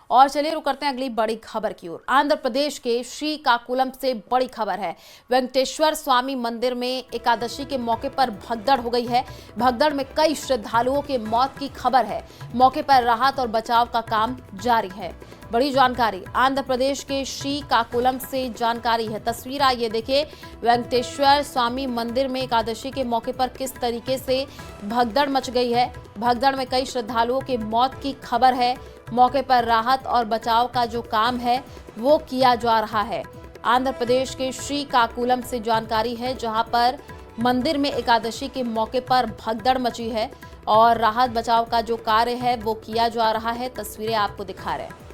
और चलिए रुक करते हैं अगली बड़ी खबर की ओर। आंध्र प्रदेश के श्रीकाकुलम से बड़ी खबर है। वेंकटेश्वर स्वामी मंदिर में एकादशी के मौके पर भगदड़ हो गई है। भगदड़ में कई श्रद्धालुओं के मौत की खबर है। मौके पर राहत और बचाव का काम जारी है। बड़ी जानकारी आंध्र प्रदेश के श्रीकाकुलम से जानकारी है। तस्वीर ये देखिए, वेंकटेश्वर स्वामी मंदिर में एकादशी के मौके पर किस तरीके से भगदड़ मच गई है। भगदड़ में कई श्रद्धालुओं की मौत की खबर है। मौके पर राहत और बचाव का जो काम है वो किया जा रहा है। आंध्र प्रदेश के श्रीकाकुलम से जानकारी है, जहां पर मंदिर में एकादशी के मौके पर भगदड़ मची है और राहत बचाव का जो कार्य है वो किया जा रहा है। तस्वीरें आपको दिखा रहे हैं।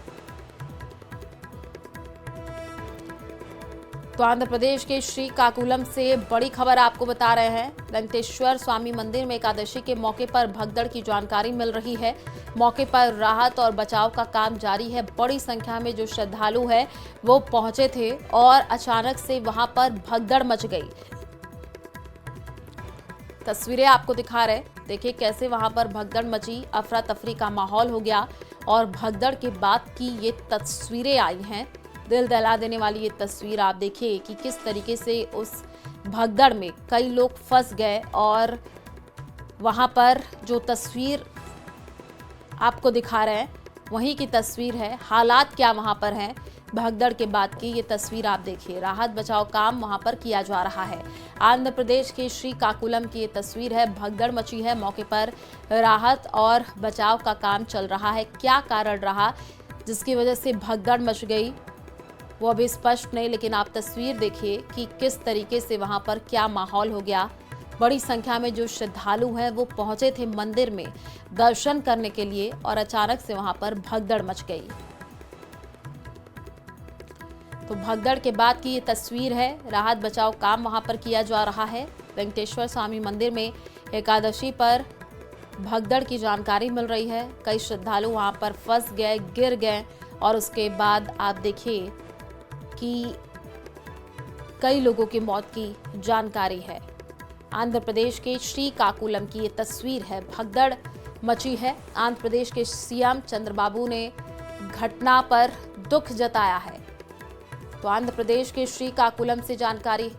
तो आंध्र प्रदेश के श्रीकाकुलम से बड़ी खबर आपको बता रहे हैं। वेंकटेश्वर स्वामी मंदिर में एकादशी के मौके पर भगदड़ की जानकारी मिल रही है। मौके पर राहत और बचाव का काम जारी है। बड़ी संख्या में जो श्रद्धालु है वो पहुंचे थे और अचानक से वहां पर भगदड़ मच गई। तस्वीरें आपको दिखा रहे, देखिए कैसे वहां पर भगदड़ मची, अफरा तफरी का माहौल हो गया और भगदड़ के बाद की ये तस्वीरें आई हैं। दिल दहला देने वाली ये तस्वीर आप देखिए कि किस तरीके से उस भगदड़ में कई लोग फंस गए और वहां पर जो तस्वीर आपको दिखा रहे हैं वहीं की तस्वीर है। हालात क्या वहां पर हैं भगदड़ के बाद की, ये तस्वीर आप देखिए। राहत बचाव काम वहां पर किया जा रहा है। आंध्र प्रदेश के श्रीकाकुलम की ये तस्वीर है। भगदड़ मची है, मौके पर राहत और बचाव का काम चल रहा है। क्या कारण रहा जिसकी वजह से भगदड़ मच गई वो अभी स्पष्ट नहीं, लेकिन आप तस्वीर देखिए कि किस तरीके से वहां पर क्या माहौल हो गया। बड़ी संख्या में जो श्रद्धालु हैं वो पहुंचे थे मंदिर में दर्शन करने के लिए और अचानक से वहां पर भगदड़ मच गई। तो भगदड़ के बाद की ये तस्वीर है। राहत बचाव काम वहां पर किया जा रहा है। वेंकटेश्वर स्वामी मंदिर में एकादशी पर भगदड़ की जानकारी मिल रही है। कई श्रद्धालु वहां पर फंस गए, गिर गए और उसके बाद आप देखिए कि कई लोगों की मौत की जानकारी है। आंध्र प्रदेश के श्रीकाकुलम की ये तस्वीर है। भगदड़ मची है। आंध्र प्रदेश के सीएम चंद्रबाबू ने घटना पर दुख जताया है। तो आंध्र प्रदेश के श्रीकाकुलम से जानकारी।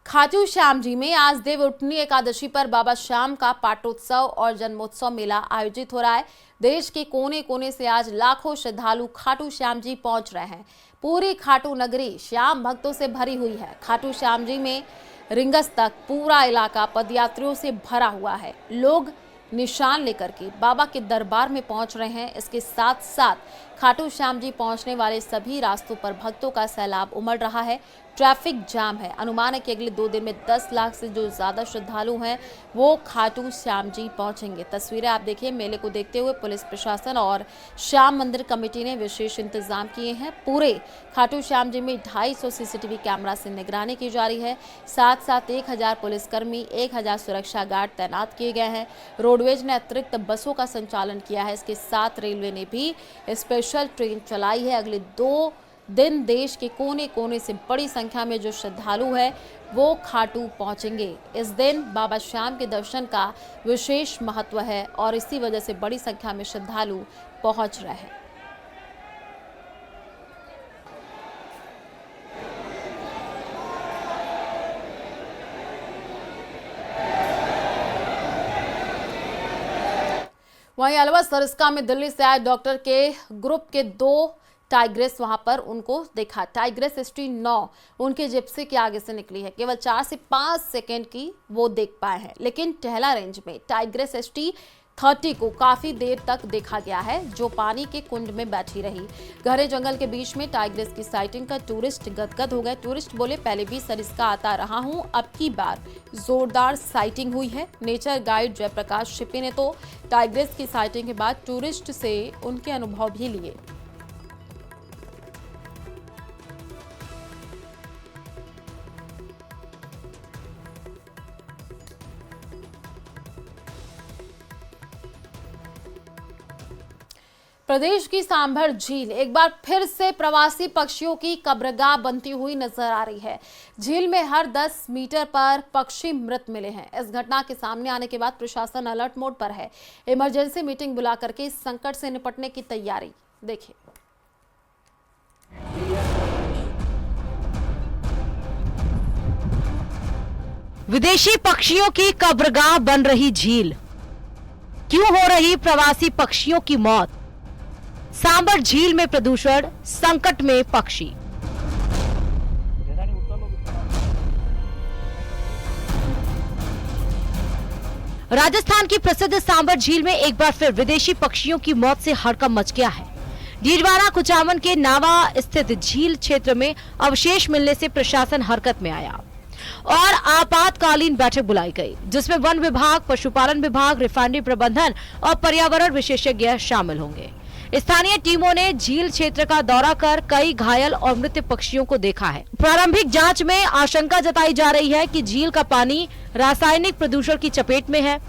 खाटू श्याम जी में आज देवउठनी एकादशी पर बाबा श्याम का पाटोत्सव और जन्मोत्सव मेला आयोजित हो रहा है। देश के कोने कोने से आज लाखों श्रद्धालु खाटू श्याम जी पहुंच रहे हैं। पूरी खाटू नगरी श्याम भक्तों से भरी हुई है। खाटू श्याम जी में रिंगस तक पूरा इलाका पदयात्रियों से भरा हुआ है। लोग निशान लेकर के बाबा के दरबार में पहुंच रहे हैं। इसके साथ साथ खाटू श्याम जी पहुंचने वाले सभी रास्तों पर भक्तों का सैलाब उमड़ रहा है। ट्रैफिक जाम है। अनुमान है कि अगले 2 दिन में 10 लाख से जो ज्यादा श्रद्धालु हैं वो खाटू श्याम जी पहुंचेंगे। तस्वीरें आप देखिए। मेले को देखते हुए पुलिस प्रशासन और श्याम मंदिर कमेटी ने विशेष इंतजाम किए हैं। पूरे खाटू श्याम जी में 250 सीसीटीवी कैमरा से निगरानी की जा रही है। साथ साथ 1000 पुलिसकर्मी, 1000 सुरक्षा गार्ड तैनात किए गए हैं। रोडवेज ने अतिरिक्त बसों का संचालन किया है। इसके साथ रेलवे ने भी स्पेशल ट्रेन चलाई है। अगले 2 दिन देश के कोने कोने से बड़ी संख्या में जो श्रद्धालु है वो खाटू पहुंचेंगे। इस दिन बाबा श्याम के दर्शन का विशेष महत्व है और इसी वजह से बड़ी संख्या में श्रद्धालु पहुंच रहे हैं। वहीं अलवर सरिस्का में दिल्ली से आए डॉक्टर के ग्रुप के 2 टाइग्रेस वहां पर उनको देखा। टाइग्रेस ST9 उनके जिप से के आगे से निकली है। केवल 4 से 5 सेकेंड की वो देख पाए हैं, लेकिन टहला रेंज में टाइग्रेस ST30 को काफी देर तक देखा गया है, जो पानी के कुंड में बैठी रही। गहरे जंगल के बीच में टाइग्रेस की साइटिंग का टूरिस्ट गदगद हो गए। टूरिस्ट बोले, पहले भी सरिस्का आता रहा हूं, अब की बार जोरदार साइटिंग हुई है। नेचर गाइड जयप्रकाश शिपे ने तो टाइग्रेस की साइटिंग के बाद टूरिस्ट से उनके अनुभव भी लिए। प्रदेश की सांभर झील एक बार फिर से प्रवासी पक्षियों की कब्रगाह बनती हुई नजर आ रही है। झील में हर 10 मीटर पर पक्षी मृत मिले हैं। इस घटना के सामने आने के बाद प्रशासन अलर्ट मोड पर है। इमरजेंसी मीटिंग बुला करके इस संकट से निपटने की तैयारी देखिए। विदेशी पक्षियों की कब्रगाह बन रही झील, क्यों हो रही प्रवासी पक्षियों की मौत? सांभर झील में प्रदूषण, संकट में पक्षी। राजस्थान की प्रसिद्ध सांभर झील में एक बार फिर विदेशी पक्षियों की मौत से हड़कंप मच गया है। डीडवाना कुचामन के नावा स्थित झील क्षेत्र में अवशेष मिलने से प्रशासन हरकत में आया और आपातकालीन बैठक बुलाई गई, जिसमें वन विभाग, पशुपालन विभाग, रिफाइनरी प्रबंधन और पर्यावरण विशेषज्ञ शामिल होंगे। स्थानीय टीमों ने झील क्षेत्र का दौरा कर कई घायल और मृत पक्षियों को देखा है। प्रारंभिक जांच में आशंका जताई जा रही है कि झील का पानी रासायनिक प्रदूषण की चपेट में है।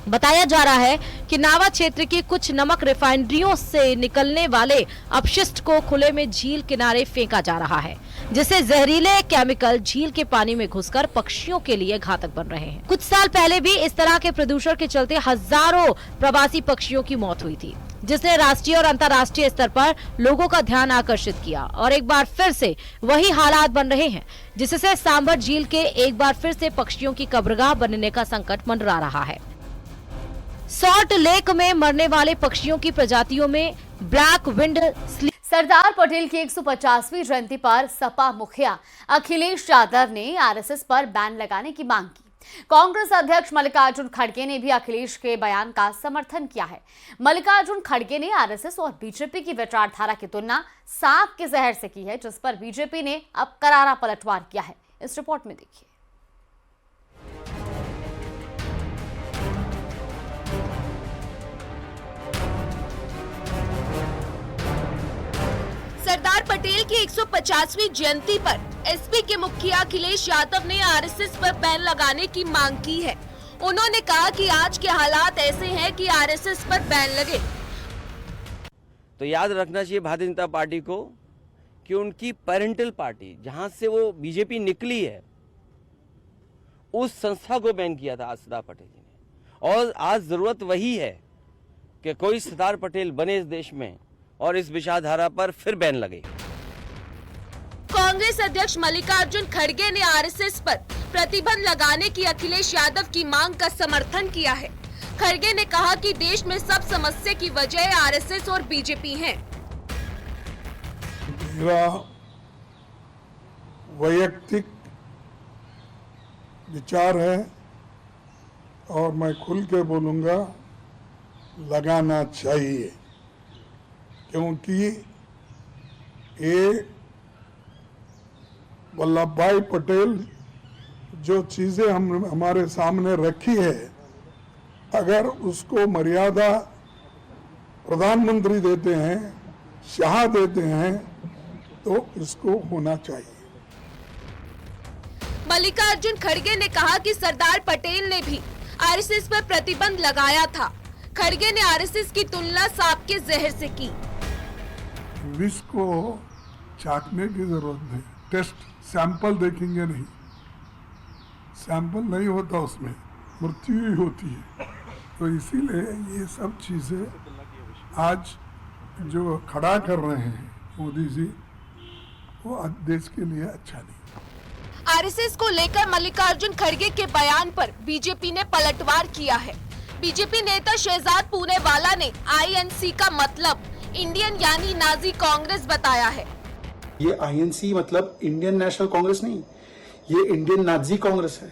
बताया जा रहा है कि नावा क्षेत्र की कुछ नमक रिफाइनरियों से निकलने वाले अपशिष्ट को खुले में झील किनारे फेंका जा रहा है, जिससे जहरीले केमिकल झील के पानी में घुसकर पक्षियों के लिए घातक बन रहे हैं। कुछ साल पहले भी इस तरह के प्रदूषण के चलते हजारों प्रवासी पक्षियों की मौत हुई थी, जिसने राष्ट्रीय और अंतर्राष्ट्रीय स्तर पर लोगों का ध्यान आकर्षित किया और एक बार फिर से वही हालात बन रहे हैं, जिससे सांभर झील के एक बार फिर से पक्षियों की कब्रगाह बनने का संकट मंडरा रहा है। सॉल्ट लेक में मरने वाले पक्षियों की प्रजातियों में black wind sleep. Sardar Patel की 150वीं जयंती पर सपा मुखिया अखिलेश यादव ने आरएसएस पर बैन लगाने की मांग की। कांग्रेस अध्यक्ष मल्लिकार्जुन खड़गे ने भी अखिलेश के बयान का समर्थन किया है। मल्लिकार्जुन खड़गे ने आरएसएस और बीजेपी की विचारधारा की तुलना सांप के जहर से की है, जिस पर बीजेपी ने अब करारा पलटवार किया है। इस रिपोर्ट में देखिए। सरदार पटेल की 150वीं जयंती पर एसपी के मुखिया अखिलेश यादव ने आरएसएस पर बैन लगाने की मांग की है। उन्होंने कहा कि आज के हालात ऐसे हैं कि आरएसएस पर बैन लगे। तो याद रखना चाहिए भारतीय जनता पार्टी को कि उनकी पेरेंटल पार्टी, जहां से वो बीजेपी निकली है, उस संस्था को बैन किया था सरदार पटेल जी ने। और आज जरूरत वही है कि कोई सरदार पटेल बने इस देश में और इस विचारधारा पर फिर बैन लगे। कांग्रेस अध्यक्ष मल्लिकार्जुन खड़गे ने आरएसएस पर प्रतिबंध लगाने की अखिलेश यादव की मांग का समर्थन किया है। खड़गे ने कहा कि देश में सब समस्या की वजह आरएसएस और बीजेपी है। मेरा वैयक्तिक विचार है और मैं खुल के बोलूंगा, लगाना चाहिए, क्योंकि ये वल्लभ भाई पटेल जो चीजें हमारे सामने रखी है, अगर उसको मर्यादा प्रधानमंत्री देते हैं, शाह देते हैं, तो इसको होना चाहिए। मल्लिकार्जुन खड़गे ने कहा कि सरदार पटेल ने भी आरएसएस पर प्रतिबंध लगाया था। खड़गे ने आरएसएस की तुलना सांप के जहर से की। विष को चाटने की जरूरत नहीं, टेस्ट सैंपल देखेंगे नहीं, सैंपल नहीं होता, उसमें मृत्यु ही होती है। तो इसीलिए ये सब चीजें आज जो खड़ा कर रहे हैं मोदी जी, वो देश के लिए अच्छा नहीं। आरएसएस को लेकर मल्लिकार्जुन खड़गे के बयान पर बीजेपी ने पलटवार किया है। बीजेपी नेता शहजाद पूनेवाला ने आईएनसी का मतलब इंडियन यानी नाजी कांग्रेस बताया है। ये आईएनसी मतलब इंडियन नेशनल कांग्रेस नहीं, ये इंडियन नाजी कांग्रेस है।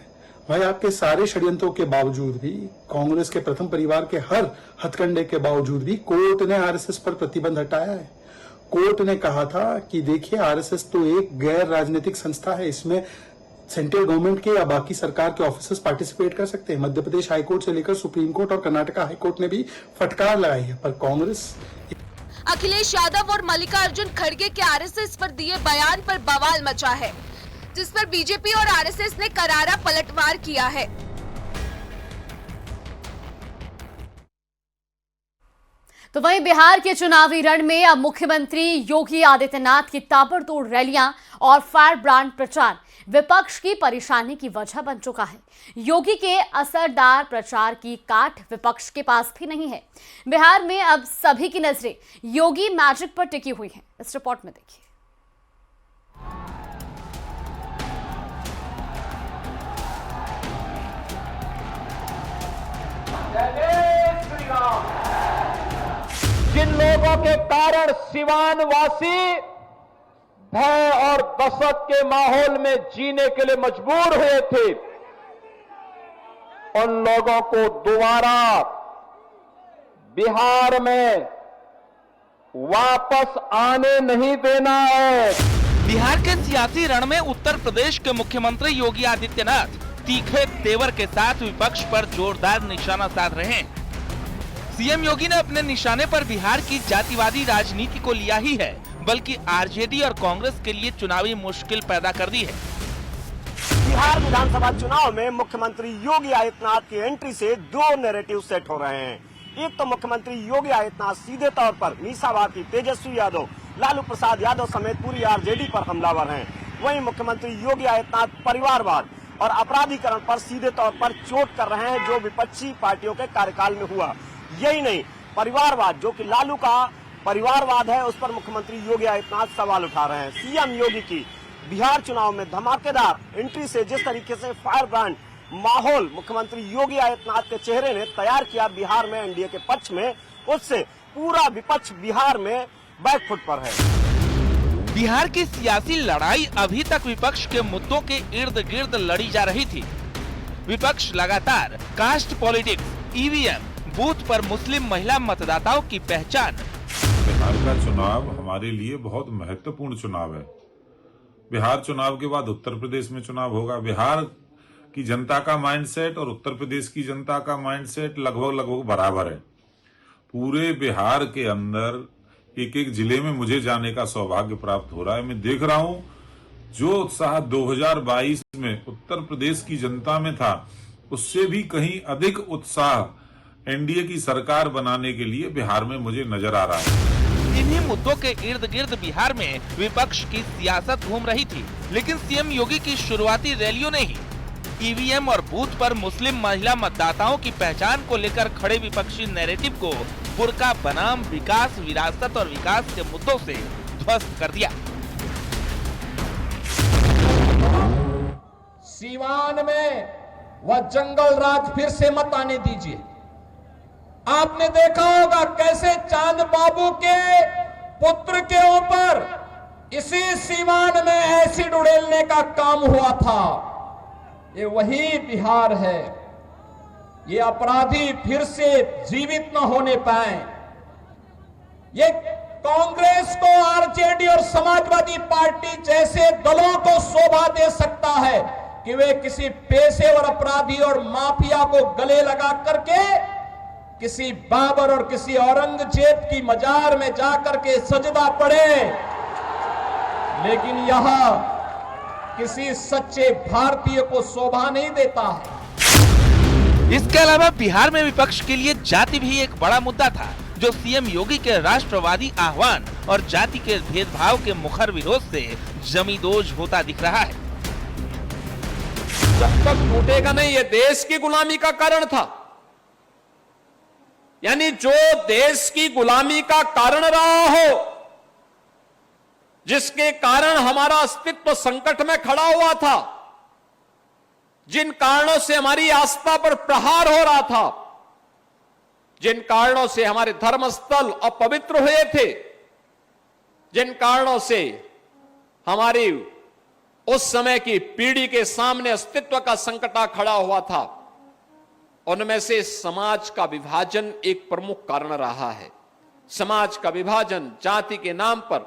भाई, आपके सारे षड्यंत्रों के बावजूद भी, कांग्रेस के प्रथम परिवार के हर हथकंडे के बावजूद भी कोर्ट ने आरएसएस पर प्रतिबंध हटाया है। कोर्ट ने कहा था कि देखिए, आरएसएस तो एक गैर राजनीतिक संस्था है, इसमें सेंट्रल गवर्नमेंट के या बाकी सरकार के ऑफिसर्स पार्टिसिपेट कर सकते हैं। मध्य प्रदेश हाईकोर्ट से लेकर सुप्रीम कोर्ट और कर्नाटका हाईकोर्ट ने भी फटकार लगाई है, पर कांग्रेस। अखिलेश यादव और मल्लिकार्जुन खड़गे के आरएसएस पर दिए बयान पर बवाल मचा है, जिस पर बीजेपी और आरएसएस ने करारा पलटवार किया है। तो वहीं बिहार के चुनावी रण में अब मुख्यमंत्री योगी आदित्यनाथ की ताबड़तोड़ रैलियां और फायर ब्रांड प्रचार विपक्ष की परेशानी की वजह बन चुका है। योगी के असरदार प्रचार की काट विपक्ष के पास भी नहीं है। बिहार में अब सभी की नजरें योगी मैजिक पर टिकी हुई हैं। इस रिपोर्ट में देखिए। जिन लोगों के कारण सिवान वासी भय और दहशत के माहौल में जीने के लिए मजबूर हुए थे, उन लोगों को दोबारा बिहार में वापस आने नहीं देना है। बिहार के सियासी रण में उत्तर प्रदेश के मुख्यमंत्री योगी आदित्यनाथ तीखे तेवर के साथ विपक्ष पर जोरदार निशाना साध रहे हैं। सीएम योगी ने अपने निशाने पर बिहार की जातिवादी राजनीति को लिया ही है, बल्कि आरजेडी और कांग्रेस के लिए चुनावी मुश्किल पैदा कर दी है। बिहार विधानसभा चुनाव में मुख्यमंत्री योगी आदित्यनाथ की एंट्री से दो नैरेटिव सेट हो रहे हैं। एक तो मुख्यमंत्री योगी आदित्यनाथ सीधे तौर पर मीसावादी तेजस्वी यादव, लालू प्रसाद यादव समेत पूरी आरजेडी पर हमलावर हैं। वहीं मुख्यमंत्री योगी आदित्यनाथ परिवारवाद और अपराधीकरण पर सीधे तौर पर चोट कर रहे हैं, जो विपक्षी पार्टियों के कार्यकाल में हुआ। यही नहीं, परिवारवाद जो कि लालू का परिवारवाद है, उस पर मुख्यमंत्री योगी आदित्यनाथ सवाल उठा रहे हैं। सीएम योगी की बिहार चुनाव में धमाकेदार एंट्री से जिस तरीके से फायर ब्रांड माहौल मुख्यमंत्री योगी आदित्यनाथ के चेहरे ने तैयार किया बिहार में एनडीए के पक्ष में, उससे पूरा विपक्ष बिहार में बैकफुट पर है। बिहार की सियासी लड़ाई अभी तक विपक्ष के मुद्दों के इर्द गिर्द लड़ी जा रही थी। विपक्ष लगातार कास्ट पॉलिटिक्स, ईवीएम, बूथ पर मुस्लिम महिला मतदाताओं की पहचान। बिहार का चुनाव हमारे लिए बहुत महत्वपूर्ण चुनाव है। बिहार चुनाव के बाद उत्तर प्रदेश में चुनाव होगा। बिहार की जनता का माइंडसेट और उत्तर प्रदेश की जनता का माइंडसेट लगभग बराबर है। पूरे बिहार के अंदर एक एक जिले में मुझे जाने का सौभाग्य प्राप्त हो रहा है। मैं देख रहा हूं जो उत्साह 2022 में उत्तर प्रदेश की जनता में था, उससे भी कहीं अधिक उत्साह एनडीए की सरकार बनाने के लिए बिहार में मुझे नजर आ रहा है। इन्हीं मुद्दों के इर्द गिर्द बिहार में विपक्ष की सियासत घूम रही थी, लेकिन सीएम योगी की शुरुआती रैलियों ने ही ईवीएम और बूथ पर मुस्लिम महिला मतदाताओं की पहचान को लेकर खड़े विपक्षी नैरेटिव को बुर्का बनाम विकास, विरासत और विकास के मुद्दों से ध्वस्त कर दिया। सीवान में वह जंगल राज फिर से मत आने दीजिए। आपने देखा होगा कैसे चांद बाबू के पुत्र के ऊपर इसी सीवान में एसिड उड़ेलने का काम हुआ था। ये वही बिहार है। ये अपराधी फिर से जीवित न होने पाए। ये कांग्रेस को, आरजेडी और समाजवादी पार्टी जैसे दलों को शोभा दे सकता है कि वे किसी पेशेवर अपराधी और माफिया को गले लगा करके किसी बाबर और किसी औरंगजेब की मजार में जाकर के सजदा पड़े, लेकिन यह किसी सच्चे भारतीय को शोभा नहीं देता है। इसके अलावा बिहार में विपक्ष के लिए जाति भी एक बड़ा मुद्दा था, जो सीएम योगी के राष्ट्रवादी आह्वान और जाति के भेदभाव के मुखर विरोध से जमींदोज होता दिख रहा है। जब तक टूटेगा नहीं, ये देश की गुलामी का कारण था। यानी जो देश की गुलामी का कारण रहा हो, जिसके कारण हमारा अस्तित्व संकट में खड़ा हुआ था, जिन कारणों से हमारी आस्था पर प्रहार हो रहा था, जिन कारणों से हमारे धर्मस्थल अपवित्र हुए थे, जिन कारणों से हमारी उस समय की पीढ़ी के सामने अस्तित्व का संकट खड़ा हुआ था, उनमें से समाज का विभाजन एक प्रमुख कारण रहा है। समाज का विभाजन जाति के नाम पर,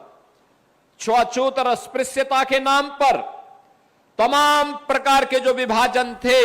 छुआछूत और अस्पृश्यता के नाम पर, तमाम प्रकार के जो विभाजन थे,